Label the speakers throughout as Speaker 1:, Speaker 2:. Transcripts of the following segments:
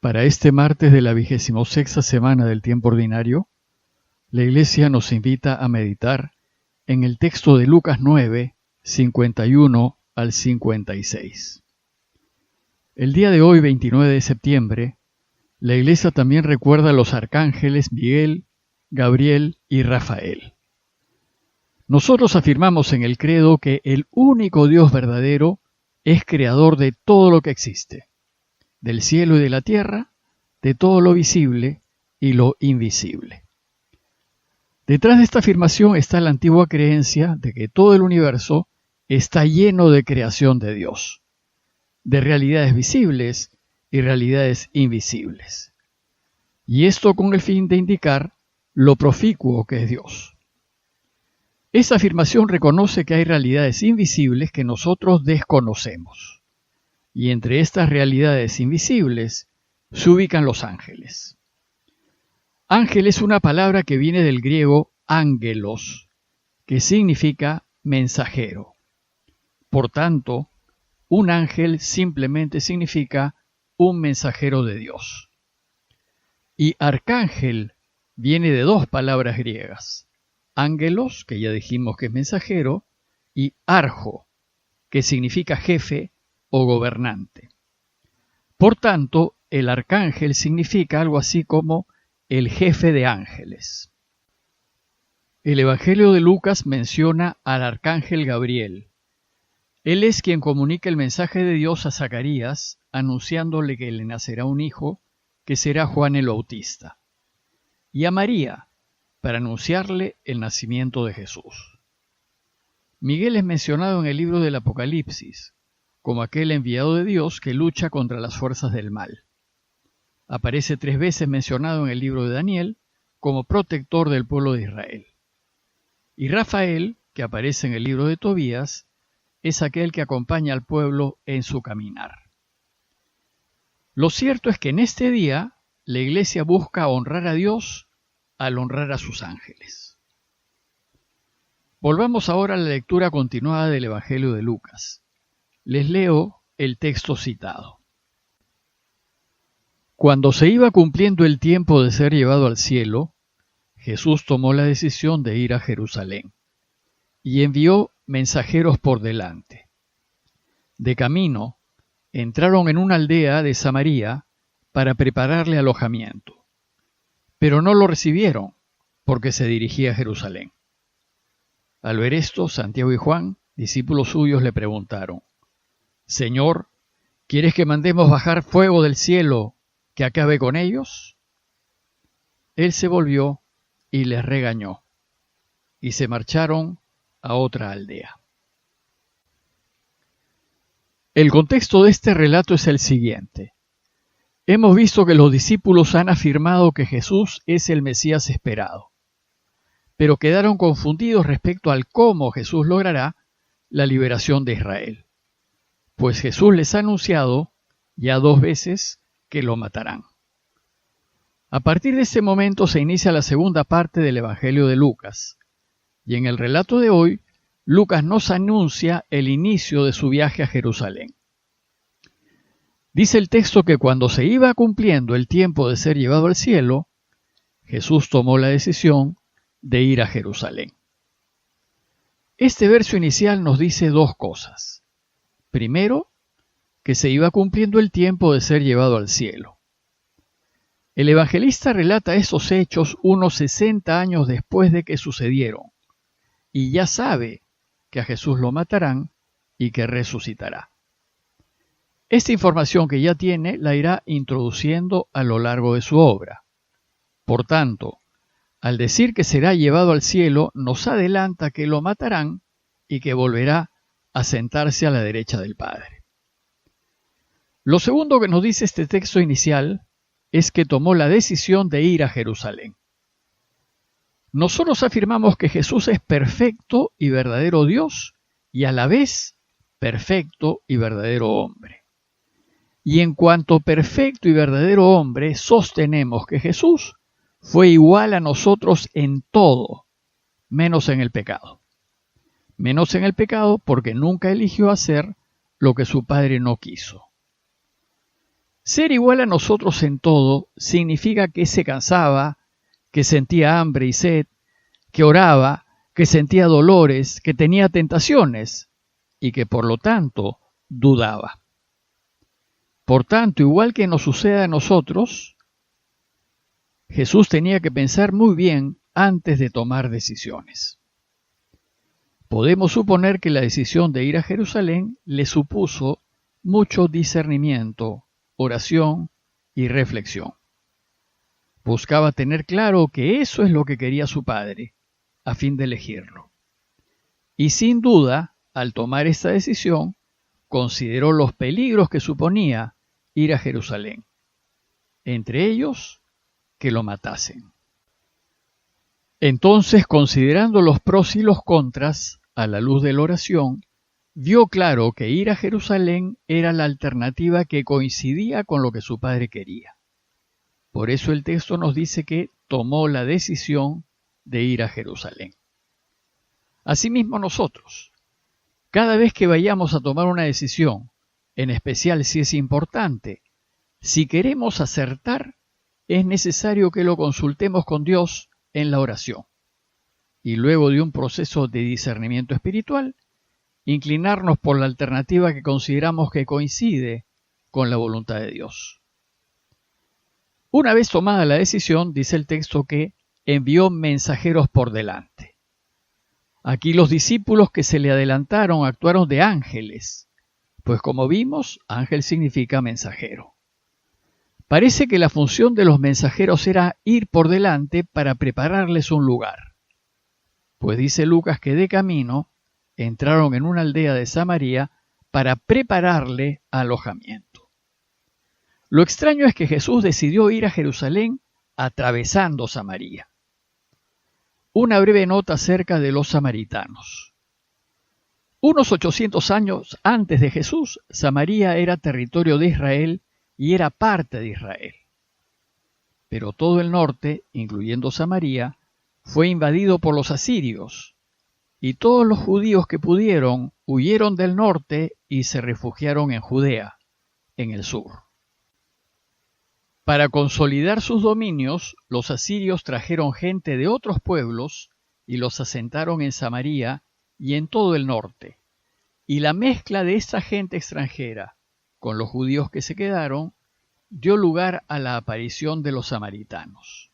Speaker 1: Para este martes de la 26ª semana del tiempo ordinario, la Iglesia nos invita a meditar en el texto de Lucas 9, 51 al 56. El día de hoy, 29 de septiembre, la Iglesia también recuerda a los arcángeles Miguel, Gabriel y Rafael. Nosotros afirmamos en el credo que el único Dios verdadero es creador de todo lo que existe, del cielo y de la tierra, de todo lo visible y lo invisible. Detrás de esta afirmación está la antigua creencia de que todo el universo está lleno de creación de Dios, de realidades visibles y realidades invisibles. Y esto con el fin de indicar lo proficuo que es Dios. Esa afirmación reconoce que hay realidades invisibles que nosotros desconocemos. Y entre estas realidades invisibles se ubican los ángeles. Ángel es una palabra que viene del griego ángelos, que significa mensajero. Por tanto, un ángel simplemente significa un mensajero de Dios. Y arcángel viene de dos palabras griegas, ángelos, que ya dijimos que es mensajero, y arjo, que significa jefe o gobernante. Por tanto, el arcángel significa algo así como el jefe de ángeles. El Evangelio de Lucas menciona al arcángel Gabriel. Él es quien comunica el mensaje de Dios a Zacarías, anunciándole que le nacerá un hijo, que será Juan el Bautista, y a María, para anunciarle el nacimiento de Jesús. Miguel es mencionado en el libro del Apocalipsis, como aquel enviado de Dios que lucha contra las fuerzas del mal. Aparece 3 veces mencionado en el libro de Daniel como protector del pueblo de Israel. Y Rafael, que aparece en el libro de Tobías, es aquel que acompaña al pueblo en su caminar. Lo cierto es que en este día la Iglesia busca honrar a Dios al honrar a sus ángeles. Volvamos ahora a la lectura continuada del Evangelio de Lucas. Les leo el texto citado. Cuando se iba cumpliendo el tiempo de ser llevado al cielo, Jesús tomó la decisión de ir a Jerusalén y envió mensajeros por delante. De camino, entraron en una aldea de Samaria para prepararle alojamiento, pero no lo recibieron porque se dirigía a Jerusalén. Al ver esto, Santiago y Juan, discípulos suyos, le preguntaron: Señor, ¿quieres que mandemos bajar fuego del cielo que acabe con ellos? Él se volvió y les regañó, y se marcharon a otra aldea. El contexto de este relato es el siguiente. Hemos visto que los discípulos han afirmado que Jesús es el Mesías esperado, pero quedaron confundidos respecto al cómo Jesús logrará la liberación de Israel, pues Jesús les ha anunciado ya 2 veces que lo matarán. A partir de ese momento se inicia la segunda parte del Evangelio de Lucas, y en el relato de hoy, Lucas nos anuncia el inicio de su viaje a Jerusalén. Dice el texto que cuando se iba cumpliendo el tiempo de ser llevado al cielo, Jesús tomó la decisión de ir a Jerusalén. Este verso inicial nos dice 2 cosas. Primero, que se iba cumpliendo el tiempo de ser llevado al cielo. El evangelista relata esos hechos unos 60 años después de que sucedieron, y ya sabe que a Jesús lo matarán y que resucitará. Esta información que ya tiene la irá introduciendo a lo largo de su obra. Por tanto, al decir que será llevado al cielo, nos adelanta que lo matarán y que volverá a sentarse a la derecha del Padre. Lo segundo que nos dice este texto inicial es que tomó la decisión de ir a Jerusalén. Nosotros afirmamos que Jesús es perfecto y verdadero Dios y a la vez perfecto y verdadero hombre. Y en cuanto perfecto y verdadero hombre, sostenemos que Jesús fue igual a nosotros en todo, menos en el pecado. Menos en el pecado porque nunca eligió hacer lo que su Padre no quiso. Ser igual a nosotros en todo significa que se cansaba, que sentía hambre y sed, que oraba, que sentía dolores, que tenía tentaciones y que por lo tanto dudaba. Por tanto, igual que nos sucede a nosotros, Jesús tenía que pensar muy bien antes de tomar decisiones. Podemos suponer que la decisión de ir a Jerusalén le supuso mucho discernimiento, oración y reflexión. Buscaba tener claro que eso es lo que quería su padre, a fin de elegirlo. Y sin duda, al tomar esta decisión, consideró los peligros que suponía ir a Jerusalén, entre ellos que lo matasen. Entonces, considerando los pros y los contras, a la luz de la oración, vio claro que ir a Jerusalén era la alternativa que coincidía con lo que su padre quería. Por eso el texto nos dice que tomó la decisión de ir a Jerusalén. Asimismo nosotros, cada vez que vayamos a tomar una decisión, en especial si es importante, si queremos acertar, es necesario que lo consultemos con Dios en la oración. Y luego de un proceso de discernimiento espiritual, inclinarnos por la alternativa que consideramos que coincide con la voluntad de Dios. Una vez tomada la decisión, dice el texto que envió mensajeros por delante. Aquí los discípulos que se le adelantaron actuaron de ángeles, pues como vimos, ángel significa mensajero. Parece que la función de los mensajeros era ir por delante para prepararles un lugar. Pues dice Lucas que de camino entraron en una aldea de Samaria para prepararle alojamiento. Lo extraño es que Jesús decidió ir a Jerusalén atravesando Samaria. Una breve nota acerca de los samaritanos. Unos 800 años antes de Jesús, Samaria era territorio de Israel y era parte de Israel. Pero todo el norte, incluyendo Samaria, fue invadido por los asirios, y todos los judíos que pudieron huyeron del norte y se refugiaron en Judea, en el sur. Para consolidar sus dominios, los asirios trajeron gente de otros pueblos y los asentaron en Samaria y en todo el norte. Y la mezcla de esta gente extranjera con los judíos que se quedaron dio lugar a la aparición de los samaritanos.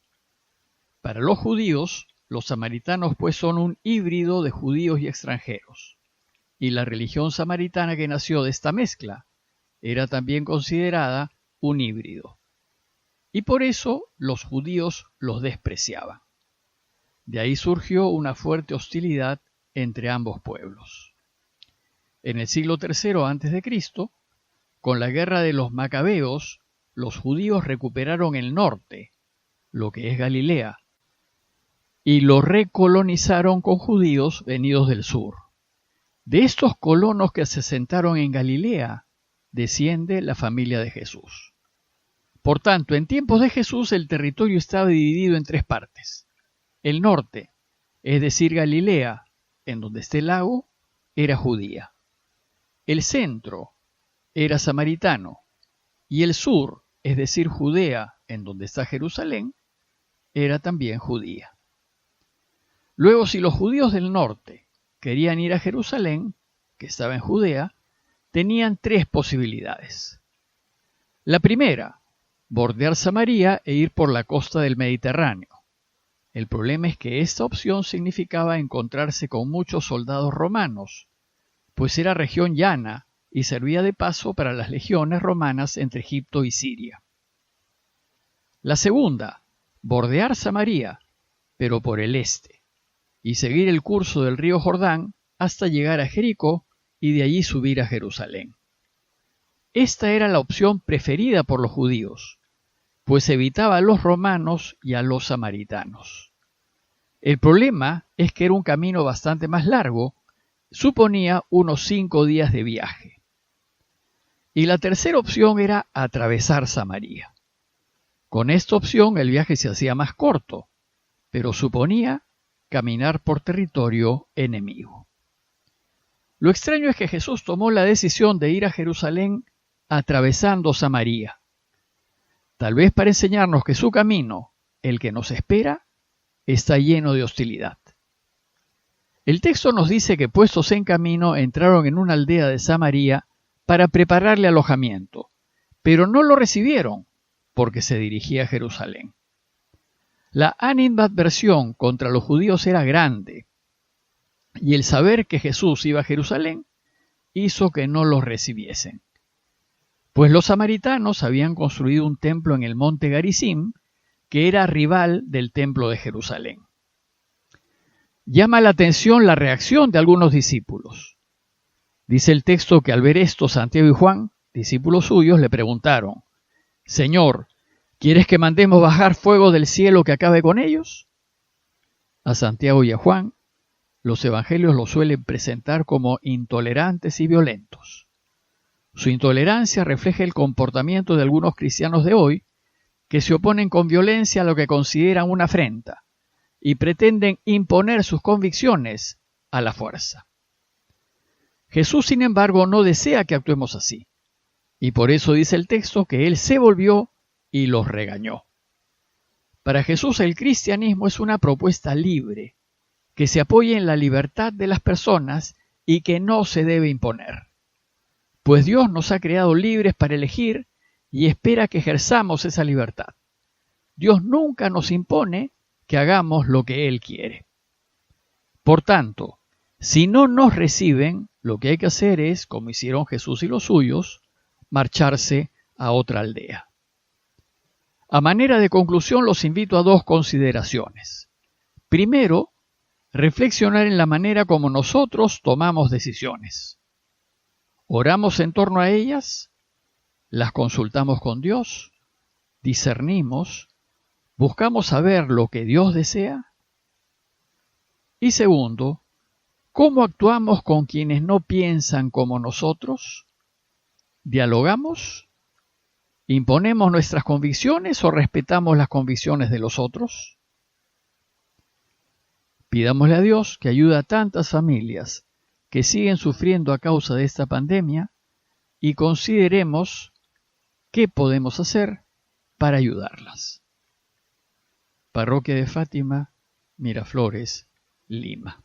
Speaker 1: Para los judíos, los samaritanos pues son un híbrido de judíos y extranjeros, y la religión samaritana que nació de esta mezcla era también considerada un híbrido. Y por eso los judíos los despreciaban. De ahí surgió una fuerte hostilidad entre ambos pueblos. En el siglo III a.C., con la guerra de los macabeos, los judíos recuperaron el norte, lo que es Galilea, y lo recolonizaron con judíos venidos del sur. De estos colonos que se asentaron en Galilea, desciende la familia de Jesús. Por tanto, en tiempos de Jesús el territorio estaba dividido en tres partes. El norte, es decir, Galilea, en donde está el lago, era judía. El centro era samaritano, y el sur, es decir, Judea, en donde está Jerusalén, era también judía. Luego, si los judíos del norte querían ir a Jerusalén, que estaba en Judea, tenían tres posibilidades. La primera, bordear Samaria e ir por la costa del Mediterráneo. El problema es que esta opción significaba encontrarse con muchos soldados romanos, pues era región llana y servía de paso para las legiones romanas entre Egipto y Siria. La segunda, bordear Samaria, pero por el este, y seguir el curso del río Jordán hasta llegar a Jericó y de allí subir a Jerusalén. Esta era la opción preferida por los judíos, pues evitaba a los romanos y a los samaritanos. El problema es que era un camino bastante más largo, suponía unos 5 días de viaje. Y la tercera opción era atravesar Samaria. Con esta opción el viaje se hacía más corto, pero suponía caminar por territorio enemigo. Lo extraño es que Jesús tomó la decisión de ir a Jerusalén atravesando Samaria, tal vez para enseñarnos que su camino, el que nos espera, está lleno de hostilidad. El texto nos dice que puestos en camino entraron en una aldea de Samaria para prepararle alojamiento, pero no lo recibieron porque se dirigía a Jerusalén. La animadversión contra los judíos era grande, y el saber que Jesús iba a Jerusalén hizo que no los recibiesen. Pues los samaritanos habían construido un templo en el monte Garizim, que era rival del templo de Jerusalén. Llama la atención la reacción de algunos discípulos. Dice el texto que al ver esto, Santiago y Juan, discípulos suyos, le preguntaron: Señor, ¿quieres que mandemos bajar fuego del cielo que acabe con ellos? A Santiago y a Juan, los evangelios los suelen presentar como intolerantes y violentos. Su intolerancia refleja el comportamiento de algunos cristianos de hoy que se oponen con violencia a lo que consideran una afrenta y pretenden imponer sus convicciones a la fuerza. Jesús, sin embargo, no desea que actuemos así, y por eso dice el texto que Él se volvió y los regañó. Para Jesús el cristianismo es una propuesta libre, que se apoya en la libertad de las personas y que no se debe imponer. Pues Dios nos ha creado libres para elegir y espera que ejerzamos esa libertad. Dios nunca nos impone que hagamos lo que Él quiere. Por tanto, si no nos reciben, lo que hay que hacer es, como hicieron Jesús y los suyos, marcharse a otra aldea. A manera de conclusión, los invito a dos consideraciones. Primero, reflexionar en la manera como nosotros tomamos decisiones. ¿Oramos en torno a ellas? ¿Las consultamos con Dios? ¿Discernimos? ¿Buscamos saber lo que Dios desea? Y segundo, ¿cómo actuamos con quienes no piensan como nosotros? ¿Dialogamos? ¿Imponemos nuestras convicciones o respetamos las convicciones de los otros? Pidámosle a Dios que ayude a tantas familias que siguen sufriendo a causa de esta pandemia y consideremos qué podemos hacer para ayudarlas. Parroquia de Fátima, Miraflores, Lima.